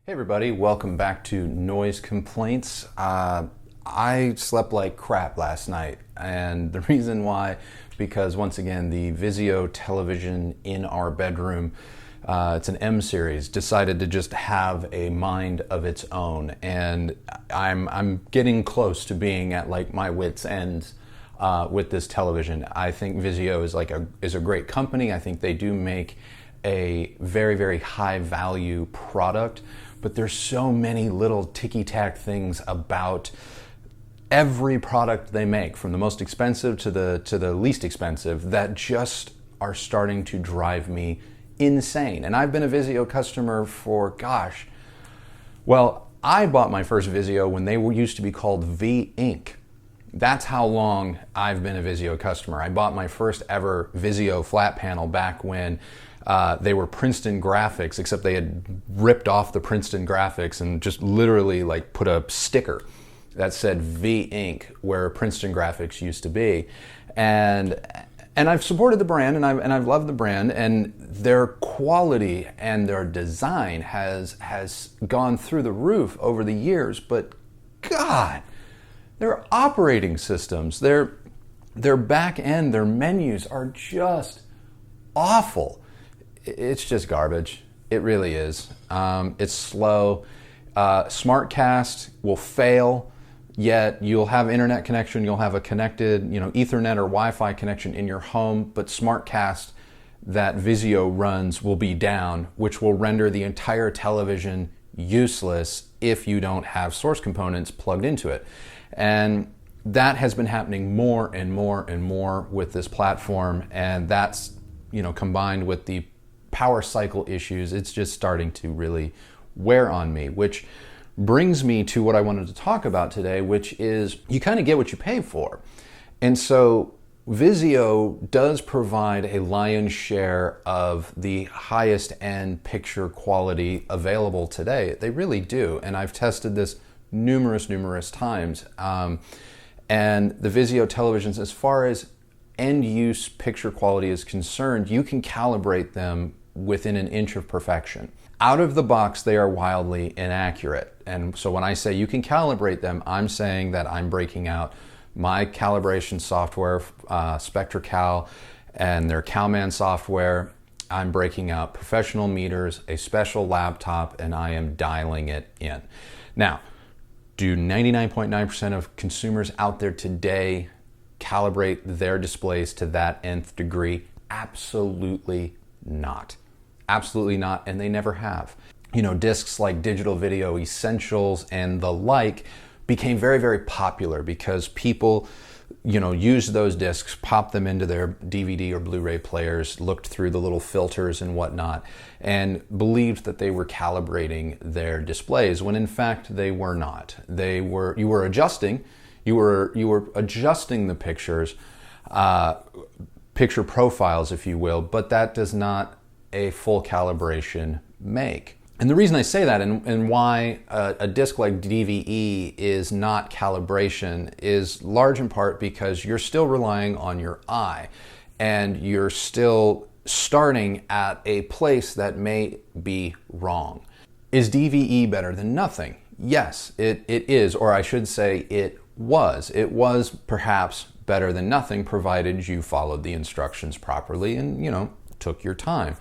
Hey everybody, welcome back to Noise Complaints. I slept like crap last night, and the reason why, because once again the Vizio television in our bedroom, it's an M series, decided to just have a mind of its own, and I'm getting close to being at like my wits' ends with this television. I think Vizio is a great company. I think they do make a very, very high value product, but there's so many little ticky-tack things about every product they make, from the most expensive to the least expensive, that just are starting to drive me insane. And I've been a Vizio customer for, gosh, well, I bought my first Vizio when they used to be called V Inc. That's how long I've been a Vizio customer. I bought my first ever Vizio flat panel back when they were Princeton graphics, except they had ripped off the Princeton graphics and just literally like put a sticker that said V Inc. where Princeton graphics used to be. And I've supported the brand, and I've loved the brand, and their quality and their design has gone through the roof over the years. But God, their operating systems, their back end, their menus are just awful. It's just garbage. It really is. It's slow. SmartCast will fail, yet you'll have internet connection, you'll have a connected, Ethernet or Wi-Fi connection in your home, but SmartCast that Vizio runs will be down, which will render the entire television useless if you don't have source components plugged into it. And that has been happening more and more and more with this platform, and that's, combined with the power cycle issues, it's just starting to really wear on me, which brings me to what I wanted to talk about today, which is you kind of get what you pay for. And so Vizio does provide a lion's share of the highest end picture quality available today. They really do. And I've tested this numerous times. And the Vizio televisions, as far as end use picture quality is concerned, you can calibrate them within an inch of perfection. Out of the box, they are wildly inaccurate. And so when I say you can calibrate them, I'm saying that I'm breaking out my calibration software, SpectraCal, and their CalMan software. I'm breaking out professional meters, a special laptop, and I am dialing it in. Now, do 99.9% of consumers out there today calibrate their displays to that nth degree? Absolutely not. Absolutely not, and they never have. Discs like Digital Video Essentials and the like became very, very popular because people, used those discs, popped them into their DVD or Blu-ray players, looked through the little filters and whatnot, and believed that they were calibrating their displays when in fact they were not. You were adjusting the pictures, picture profiles, if you will, but that does not a full calibration make. And the reason I say that and why a disc like DVE is not calibration is large in part because you're still relying on your eye, and you're still starting at a place that may be wrong. Is DVE better than nothing? Yes, it is, or I should say it was. It was perhaps better than nothing, provided you followed the instructions properly and, took your time.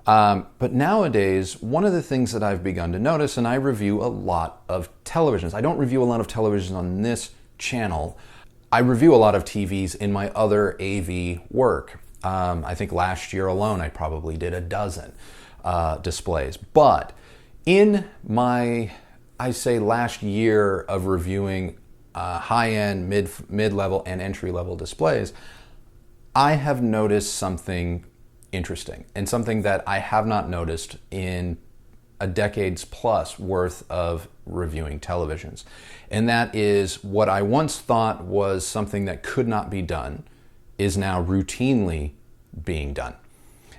But nowadays, one of the things that I've begun to notice, and I review a lot of televisions. I don't review a lot of televisions on this channel. I review a lot of TVs in my other AV work. I think last year alone, I probably did a dozen displays. But in my, I say last year of reviewing high-end, mid-level, and entry-level displays, I have noticed something interesting, and something that I have not noticed in a decade's plus worth of reviewing televisions. And that is, what I once thought was something that could not be done is now routinely being done.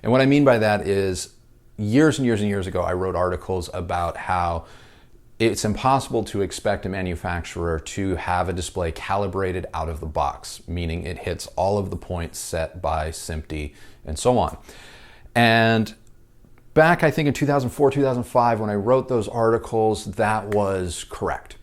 And what I mean by that is, years and years and years ago, I wrote articles about how it's impossible to expect a manufacturer to have a display calibrated out of the box, meaning it hits all of the points set by SMPTE and so on. And back, I think in 2004, 2005, when I wrote those articles, that was correct.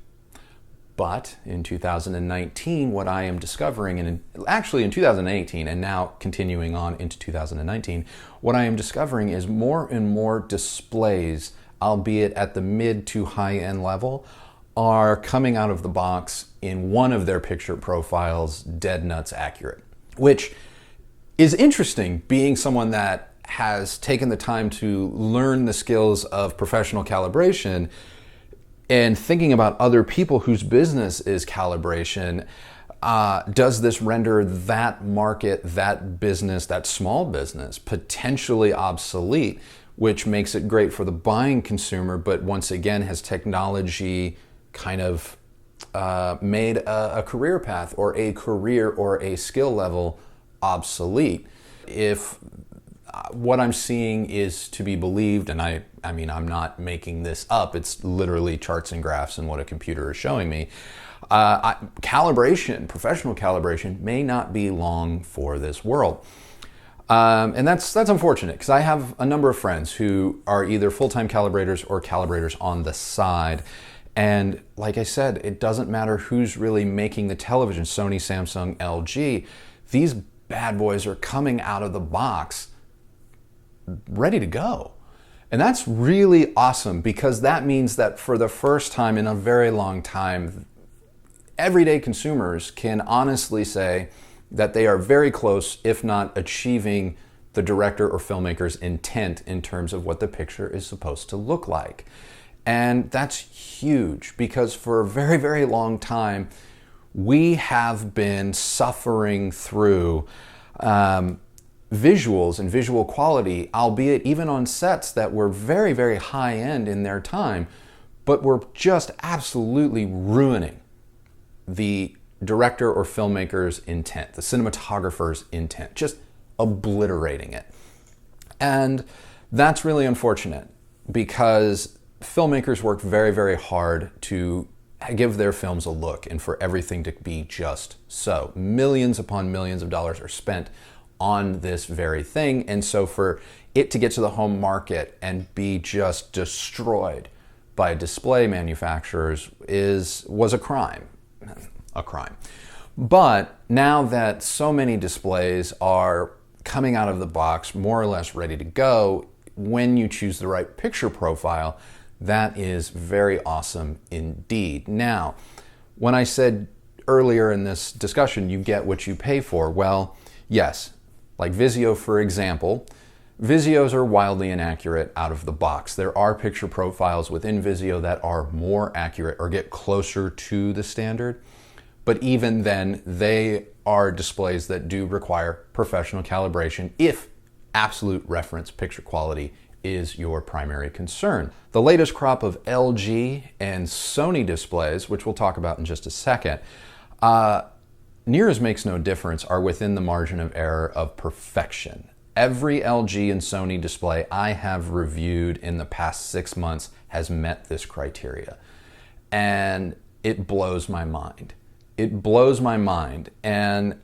But in 2019, what I am discovering, and actually in 2018 and now continuing on into 2019, what I am discovering is more and more displays, albeit at the mid to high end level, are coming out of the box in one of their picture profiles dead nuts accurate, which is interesting, being someone that has taken the time to learn the skills of professional calibration and thinking about other people whose business is calibration. Does this render that market, that business, that small business potentially obsolete, which makes it great for the buying consumer, but once again has technology kind of made a career path or a career or a skill level obsolete? If what I'm seeing is to be believed, and I mean, I'm not making this up, it's literally charts and graphs and what a computer is showing me, calibration, professional calibration, may not be long for this world. And that's unfortunate, because I have a number of friends who are either full-time calibrators or calibrators on the side. And like I said, it doesn't matter who's really making the television, Sony, Samsung, LG, these bad boys are coming out of the box ready to go. And that's really awesome, because that means that for the first time in a very long time, everyday consumers can honestly say that they are very close, if not achieving the director or filmmaker's intent in terms of what the picture is supposed to look like. And that's huge, because for a very, very long time, we have been suffering through visuals and visual quality, albeit even on sets that were very, very high end in their time, but were just absolutely ruining the director or filmmaker's intent, the cinematographer's intent, just obliterating it. And that's really unfortunate, because filmmakers work very, very hard to give their films a look and for everything to be just so. Millions upon millions of dollars are spent on this very thing, and so for it to get to the home market and be just destroyed by display manufacturers was a crime. But now that so many displays are coming out of the box more or less ready to go, when you choose the right picture profile, that is very awesome indeed. Now, when I said earlier in this discussion, you get what you pay for, well, yes. Like Vizio, for example, Vizios are wildly inaccurate out of the box. There are picture profiles within Vizio that are more accurate or get closer to the standard, but even then, they are displays that do require professional calibration if absolute reference picture quality is your primary concern. The latest crop of LG and Sony displays, which we'll talk about in just a second, near as makes no difference, are within the margin of error of perfection. Every LG and Sony display I have reviewed in the past 6 months has met this criteria. And it blows my mind. It blows my mind. And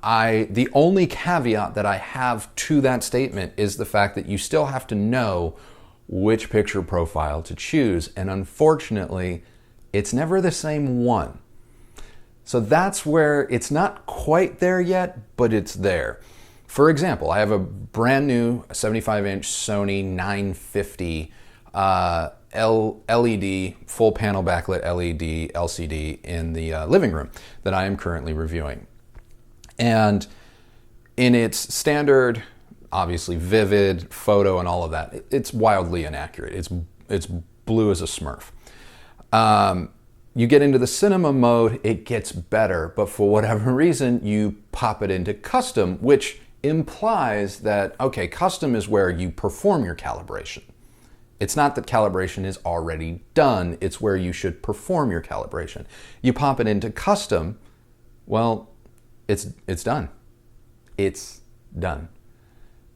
the only caveat that I have to that statement is the fact that you still have to know which picture profile to choose. And unfortunately, it's never the same one. So that's where it's not quite there yet, but it's there. For example, I have a brand new 75-inch Sony 950 LED, full panel backlit LED LCD in the living room that I am currently reviewing. And in its standard, obviously vivid photo and all of that, it's wildly inaccurate. It's blue as a Smurf. You get into the cinema mode, it gets better, but for whatever reason, you pop it into custom, which implies that, okay, custom is where you perform your calibration. It's not that calibration is already done, it's where you should perform your calibration. You pop it into custom, well, it's done. It's done.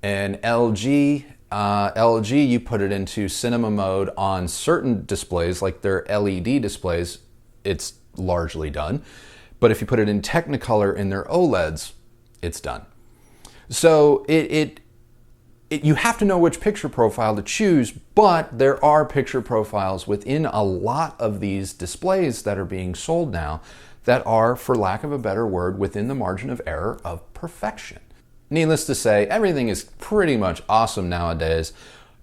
And LG, you put it into cinema mode on certain displays, like their LED displays, it's largely done. But if you put it in Technicolor in their OLEDs, it's done. So it you have to know which picture profile to choose, but there are picture profiles within a lot of these displays that are being sold now that are, for lack of a better word, within the margin of error of perfection. Needless to say, everything is pretty much awesome nowadays.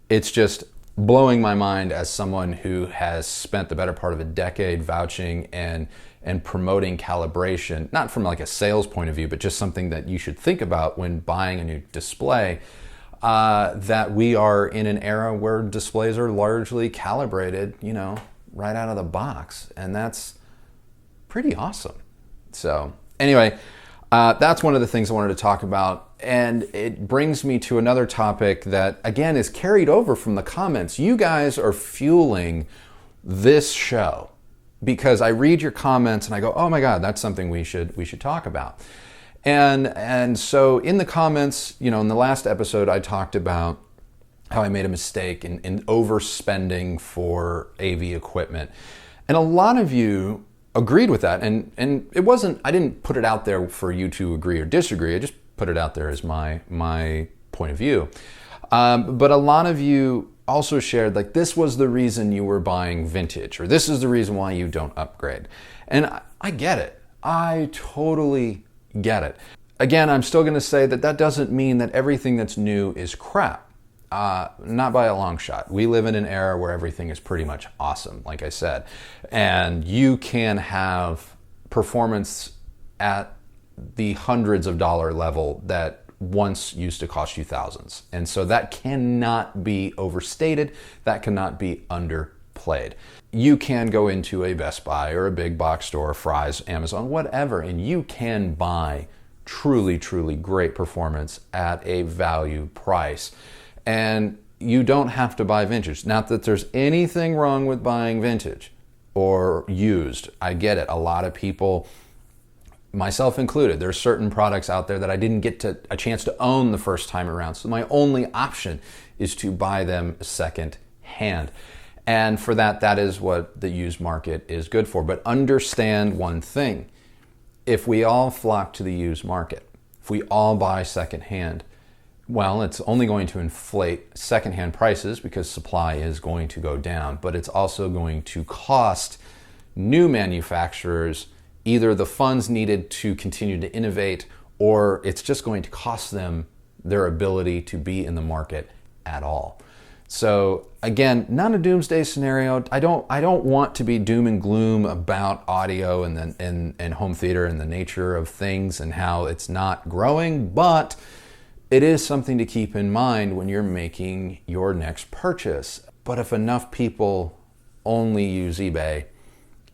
It's just blowing my mind as someone who has spent the better part of a decade vouching and promoting calibration, not from like a sales point of view, but just something that you should think about when buying a new display. That we are in an era where displays are largely calibrated, right out of the box. And that's pretty awesome. So anyway, that's one of the things I wanted to talk about. And it brings me to another topic that, again, is carried over from the comments. You guys are fueling this show because I read your comments and I go, oh my God, that's something we should talk about. And so in the comments, in the last episode, I talked about how I made a mistake in overspending for AV equipment. And a lot of you agreed with that. And it wasn't, I didn't put it out there for you to agree or disagree. I just put it out there as my point of view. But a lot of you also shared, like, this was the reason you were buying vintage, or this is the reason why you don't upgrade. And I get it. I totally get it. Again, I'm still going to say that doesn't mean that everything that's new is crap. Not by a long shot. We live in an era where everything is pretty much awesome, like I said. And you can have performance at the hundreds of dollar level that once used to cost you thousands. And so that cannot be overstated. That cannot be underplayed. You can go into a Best Buy or a big box store, Fry's, Amazon, whatever, and you can buy truly, truly great performance at a value price. And you don't have to buy vintage. Not that there's anything wrong with buying vintage or used. I get it. A lot of people, myself included, there's certain products out there that I didn't get a chance to own the first time around. So my only option is to buy them second hand. And for that is what the used market is good for. But understand one thing. If we all flock to the used market, if we all buy secondhand, well, it's only going to inflate secondhand prices because supply is going to go down. But it's also going to cost new manufacturers either the funds needed to continue to innovate, or it's just going to cost them their ability to be in the market at all. So again, not a doomsday scenario. I don't want to be doom and gloom about audio and home theater and the nature of things and how it's not growing, but it is something to keep in mind when you're making your next purchase. But if enough people only use eBay,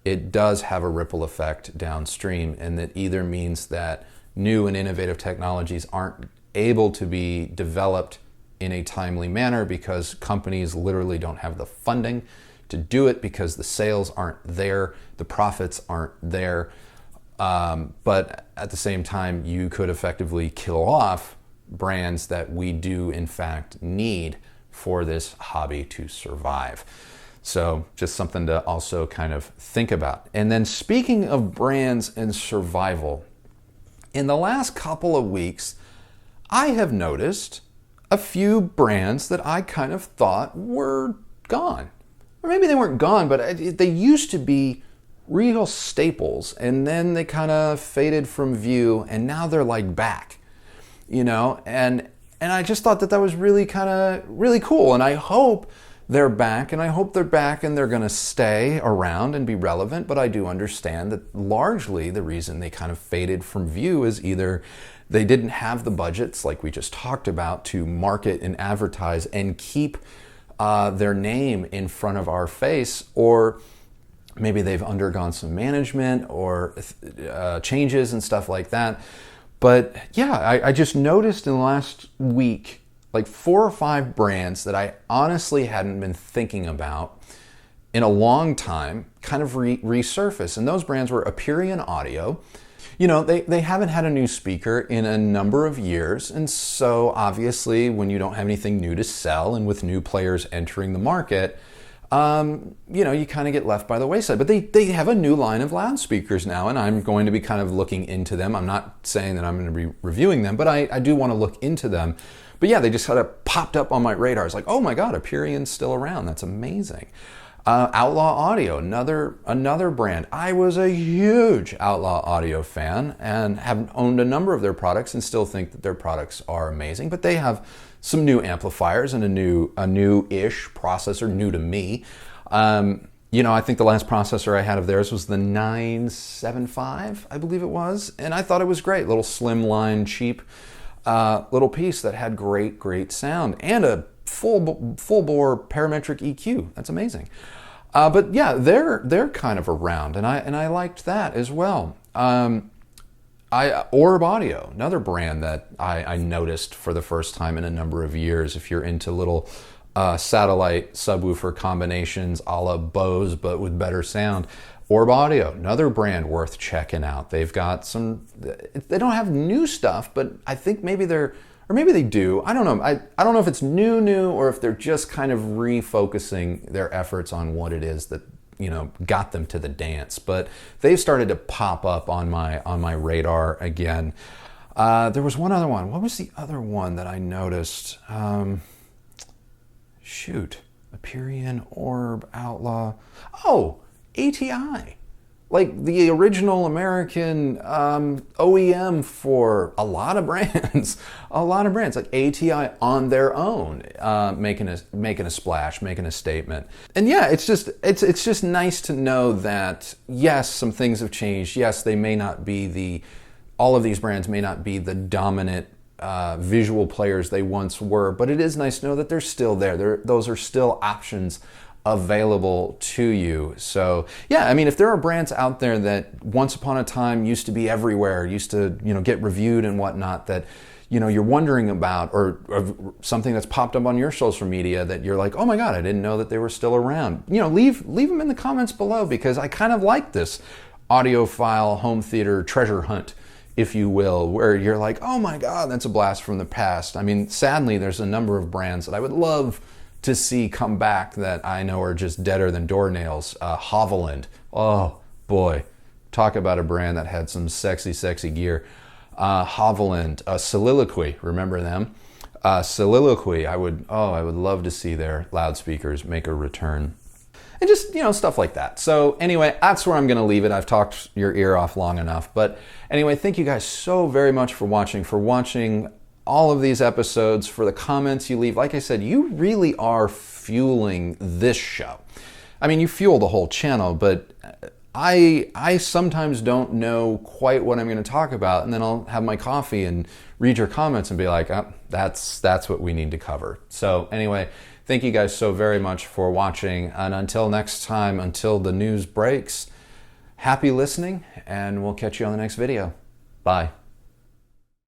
it does have a ripple effect downstream, and that either means that new and innovative technologies aren't able to be developed in a timely manner because companies literally don't have the funding to do it because the sales aren't there, the profits aren't there. But at the same time, you could effectively kill off brands that we do in fact need for this hobby to survive. So just something to also kind of think about. And then speaking of brands and survival, in the last couple of weeks, I have noticed a few brands that I kind of thought were gone. Or maybe they weren't gone, but they used to be real staples, and then they kind of faded from view, and now they're like back, and I just thought that was really cool, and I hope they're back, and they're going to stay around and be relevant. But I do understand that largely the reason they kind of faded from view is either they didn't have the budgets, like we just talked about, to market and advertise and keep their name in front of our face, or maybe they've undergone some management or changes and stuff like that. But yeah, I just noticed in the last week, like 4 or 5 brands that I honestly hadn't been thinking about in a long time kind of resurface. And those brands were Aperion Audio. They haven't had a new speaker in a number of years. And so obviously when you don't have anything new to sell and with new players entering the market, you kind of get left by the wayside. But they have a new line of loudspeakers now, and I'm going to be kind of looking into them. I'm not saying that I'm going to be reviewing them, but I do want to look into them. But yeah, they just kind of popped up on my radar. It's like, oh my God, Aperien's still around. That's amazing. Outlaw Audio, another brand. I was a huge Outlaw Audio fan and have owned a number of their products and still think that their products are amazing. But they have some new amplifiers and a new-ish processor, new to me. You know, I think the last processor I had of theirs was the 975, I believe it was, and I thought it was great. Little slimline, cheap little piece that had great sound and a full bore parametric EQ. That's amazing. But yeah, they're kind of around, and I liked that as well. Orb Audio, another brand that I noticed for the first time in a number of years. If you're into little satellite subwoofer combinations a la Bose, but with better sound. Orb Audio, another brand worth checking out. They've got they don't have new stuff, but I think maybe maybe they do. I don't know. I don't know if it's new or if they're just kind of refocusing their efforts on what it is that, you know, got them to the dance. But they've started to pop up on my radar again. There was one other one. What was the other one that I noticed? Aperien, Orb, Outlaw. Oh, ATI. Like the original American OEM for a lot of brands. Like ATI on their own, making a splash, making a statement. And yeah, it's just nice to know that yes, some things have changed. Yes, they may not be all of these brands may not be the dominant visual players they once were, but it is nice to know that they're still there. Those are still options available to you. So yeah, I mean, if there are brands out there that once upon a time used to be everywhere, used to, you know, get reviewed and whatnot, that, you know, you're wondering about, or something that's popped up on your social media that you're like, oh my God, I didn't know that they were still around. You know, leave them in the comments below, because I kind of like this audiophile home theater treasure hunt, if you will, where you're like, oh my God, that's a blast from the past. I mean, sadly, there's a number of brands that I would love to see come back that I know are just deader than doornails. Hovland, oh boy, talk about a brand that had some sexy gear. Hovland, Soliloquy, remember them? Soliloquy, I would love to see their loudspeakers make a return. And just, you know, stuff like that. So anyway, that's where I'm going to leave it. I've talked your ear off long enough. But anyway, thank you guys so very much for watching all of these episodes, for the comments you leave. Like I said, you really are fueling this show. I mean, you fuel the whole channel, but I sometimes don't know quite what I'm going to talk about, and then I'll have my coffee and read your comments and be like, oh, that's what we need to cover. So anyway, thank you guys so very much for watching, and until next time, until the news breaks, happy listening, and we'll catch you on the next video. Bye.